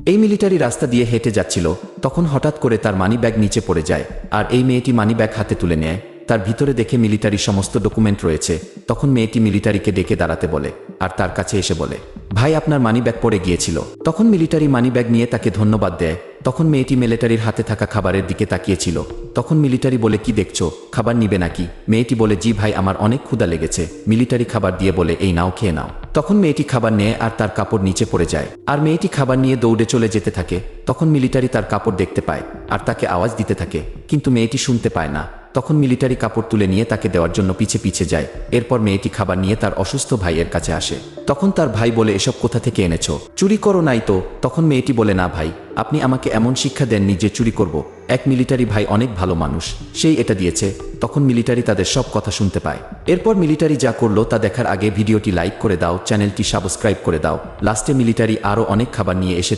এই মিলিটারি রাস্তা দিয়ে হেঁটে যাচ্ছিল, তখন হঠাৎ করে তার মানিব্যাগ নিচে পড়ে যায়। আর এই মেয়েটি মানিব্যাগ হাতে তুলে নেয়। তার ভিতরে দেখে মিলিটারি সমস্ত ডকুমেন্ট রয়েছে। তখন মেয়েটি মিলিটারিকে ডেকে দাঁড়াতে বলে আর তার কাছে এসে বলে, ভাই আপনার মানিব্যাগ পড়ে গিয়েছিল। তখন মিলিটারি মানিব্যাগ নিয়ে তাকে ধন্যবাদ দেয়। তখন মেয়েটি মিলিটারির হাতে থাকা খাবারের দিকে তাকিয়েছিল। তখন মিলিটারি বলে, কি দেখছো, খাবার নিবে নাকি? মেয়েটি বলে, জি ভাই, আমার অনেক ক্ষুধা লেগেছে। মিলিটারি খাবার দিয়ে বলে, এই নাও, খেয়ে নাও। তখন মেয়েটি খাবার নেয় আর তার কাপড় নিচে পড়ে যায়। আর মেয়েটি খাবার নিয়ে দৌড়ে চলে যেতে থাকে। তখন মিলিটারি তার কাপড় দেখতে পায় আর তাকে আওয়াজ দিতে থাকে, কিন্তু মেয়েটি শুনতে পায় না। তখন মিলিটারি কাপড় তুলে নিয়ে তাকে দেওয়ার জন্য পিছে পিছে যায়। এরপর মেয়েটি খাবার নিয়ে তার অসুস্থ ভাইয়ের কাছে আসে। তখন তার ভাই বলে, এসব কোথা থেকে এনেছো? চুরি করো নাই তো? তখন মেয়েটি বলে, না ভাই, আপনি আমাকে এমন শিক্ষা দেননি যে চুরি করব। এক মিলিটারি ভাই অনেক ভালো মানুষ, সেই এটা দিয়েছে। তখন মিলিটারি তাদের সব কথা শুনতে পায়। এরপর মিলিটারি যা করলো তা দেখার আগে ভিডিওটি লাইক করে দাও, চ্যানেলটি সাবস্ক্রাইব করে দাও। লাস্টে মিলিটারি আরও অনেক খাবার নিয়ে এসে